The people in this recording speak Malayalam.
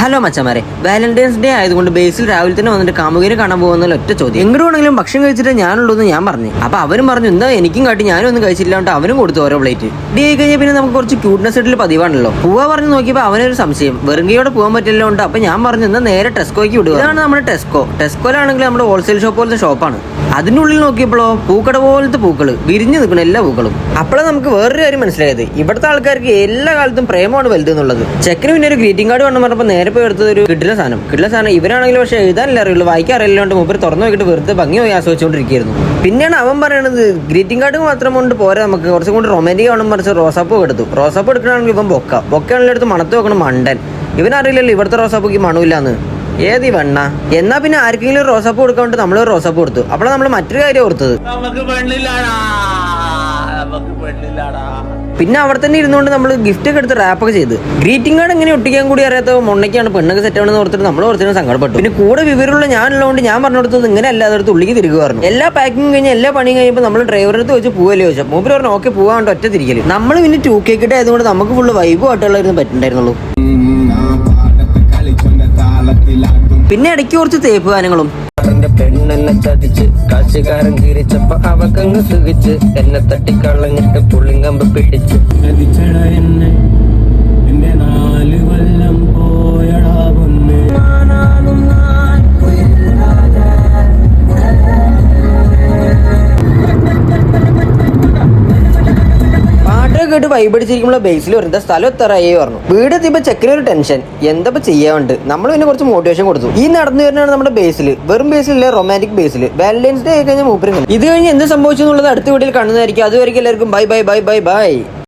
ഹലോ മച്ചമാരെ, വാലന്റൈൻസ് ഡേ ആയതുകൊണ്ട് ബേസിൽ രാവിലെ തന്നെ വന്നിട്ട് കാമുകിനെ കാണാൻ പോകുന്ന ഒറ്റ ചോദ്യം. എങ്ങോട്ട് വേണമെങ്കിലും ഭക്ഷണം കഴിച്ചിട്ട് ഞാനുള്ളൂ എന്ന് ഞാൻ പറഞ്ഞു. അപ്പൊ അവരും പറഞ്ഞു എന്താ എനിക്കും കാട്ടി, ഞാനും ഒന്നും കഴിച്ചില്ലാണ്ട് അവനും കൊടുത്തു ഓരോ പ്ലേറ്റ്. ഡേ ആയി കഴിഞ്ഞാൽ പിന്നെ നമുക്ക് കുറച്ച് ക്യൂട്ട്നെസ് ഇട്ടിൽ പതിവാണല്ലോ. പോവാ പറഞ്ഞു നോക്കിയപ്പോൾ അവനൊരു സംശയം, വെറുങ്കയോടെ പോകാൻ പറ്റില്ലോണ്ട്. അപ്പൊ ഞാൻ പറഞ്ഞു എന്നാ നേരെ ടെസ്കോയ്ക്ക് വിടുക. ഇതാണ് നമ്മുടെ ടെസ്കോ. ടെസ്കോയിലാണെങ്കിൽ നമ്മുടെ ഹോൾസെയിൽ ഷോപ്പ് പോലത്തെ ഷോപ്പാണ്. അതിനുള്ളിൽ നോക്കിയപ്പോഴോ പൂക്കട പോലത്തെ പൂക്കള് വിരിഞ്ഞു നിൽക്കണം, എല്ലാ പൂക്കളും. അപ്പോഴാണ് നമുക്ക് വേറൊരു കാര്യം മനസ്സിലായത്, ഇവിടുത്തെ ആൾക്കാർക്ക് എല്ലാ കാലത്തും പ്രേമമാണ് വലുത് എന്നുള്ളത്. ചെക്കന് പിന്നെ ഒരു ഗ്രീറ്റിംഗ് കാർഡ് വേണം പറഞ്ഞപ്പോൾ നേരെ പോയി എടുത്തത് ഒരു കിട്ടില്ല സാധനം. ഇവരാണെങ്കിലും പക്ഷേ എഴുതാനല്ലേ അറിയുള്ളൂ, വായിക്കാൻ അറിയില്ലാണ്ട് മൂപ്പര് തുറന്നു നോക്കിയിട്ട് വെറുതെ ഭംഗി പോയി ആസ്വദിച്ചുകൊണ്ടിരിക്കുകയായിരുന്നു. പിന്നെയാണ് അവൻ പറയണത് ഗ്രീറ്റിംഗ് കാർഡ് മാത്രം കൊണ്ട് പോരാ, നമുക്ക് കുറച്ചും കൂടി റൊമാൻറ്റിക് ആവണം പറഞ്ഞ് റോസാപ്പൂ എടുത്തു. റോസാപ്പൂ എടുക്കണമെങ്കിൽ ഇവൻ ബൊക്കയാണെങ്കിലും എടുത്ത് മണത്ത് വെക്കണം മണ്ടൻ. ഇവനറിയില്ലല്ലോ ഇവിടുത്തെ റോസാപ്പൂക്ക് മണമില്ലാന്ന്. ഏതി വെണ്ണ. എന്നാ പിന്നെ ആർക്കെങ്കിലും റോസാപ്പൂ കൊടുക്കാൻ വേണ്ടി നമ്മളൊരു റോസാപ്പൂ കൊടുത്തു. അപ്പോഴാണ് നമ്മൾ മറ്റൊരു കാര്യം ഓർത്തത്, പിന്നെ അവിടെ തന്നെ ഇരുന്നുകൊണ്ട് നമ്മൾ ഗിഫ്റ്റ് ഒക്കെ എടുത്ത് റാപ്പൊക്കെ ചെയ്ത്. ഗ്രീറ്റിംഗ് കാർഡ് എങ്ങനെ ഒട്ടിക്കാൻ കൂടി അറിയാത്ത മൊണ്ണയ്ക്കാണ് പെണ്ണൊക്കെ സെറ്റ് ആണെന്ന് ഓർത്തിട്ട് നമ്മൾ കുറച്ചു സങ്കടപ്പെട്ടു. പിന്നെ കൂടെ വിവരമുള്ള ഞാനുള്ളതുകൊണ്ട് ഞാൻ പറഞ്ഞു കൊടുത്തത് ഇങ്ങനെ അല്ലാതെ അടുത്ത് ഉള്ളിക്ക് തിരികുമായിരുന്നു. എല്ലാ പാക്കിങ് കഴിഞ്ഞ് എല്ലാ പണിയും കഴിയുമ്പോൾ നമ്മൾ ഡ്രൈവറെ അടുത്ത് വെച്ച് പോവല്ലേ ചോദിച്ചാൽ മൂപ്പര് പറഞ്ഞു ഓക്കെ പോവാണ്ട് ഒറ്റ തിരിക്കല്. നമ്മൾ പിന്നെ 2K കിട്ടേ ആയതുകൊണ്ട് നമുക്ക് ഫുള്ള് വൈബും ആയിട്ടുള്ളായിരുന്നു പറ്റുന്നുണ്ടായിരുന്നുള്ളൂ. പിന്നെ ഇടയ്ക്ക് കുറച്ച് തേപ്പ് ഗാനങ്ങളും. പെണ്ണെന്നെ ചതിച്ച് കാശുകാരൻ തിരിച്ചപ്പോ അവക്കങ്ങ് സുഖിച്ച് എന്നെ തട്ടിക്കളഞ്ഞിട്ട് പുള്ളിങ്കമ്പ് പിടിച്ച് എന്നെ എന്റെ 4 കൊല്ലം പോയടാ പൊന്ന്. പാട്ടൊക്കെ കേട്ട് വൈബടിച്ചിരിക്കുമ്പോൾ ബേസിൽ വരുന്ന സ്ഥലം എത്തറായി പറഞ്ഞു. വീട് എത്തിയപ്പോൾ ചെക്കിനൊരു ടെൻഷൻ, എന്താ ചെയ്യാണ്ട്. നമ്മൾ പിന്നെ കുറച്ച് മോട്ടിവേഷൻ കൊടുത്തു. ഈ നടന്നു വരുന്നതാണ് നമ്മുടെ ബേസിൽ. വെറും ബേസിലെ റൊമാൻറ്റിക് ബേസിൽ. വാലന്റൈൻസ് ഡേ ആയി കഴിഞ്ഞാൽ മൂപ്പര് ഇത് കഴിഞ്ഞ് എന്ത് സംഭവിച്ചു എന്നുള്ളത് അടുത്ത വീട്ടിൽ കാണുന്നതായിരിക്കും. അതുവരെയ്ക്കും എല്ലാവർക്കും bye bye bye bye bye.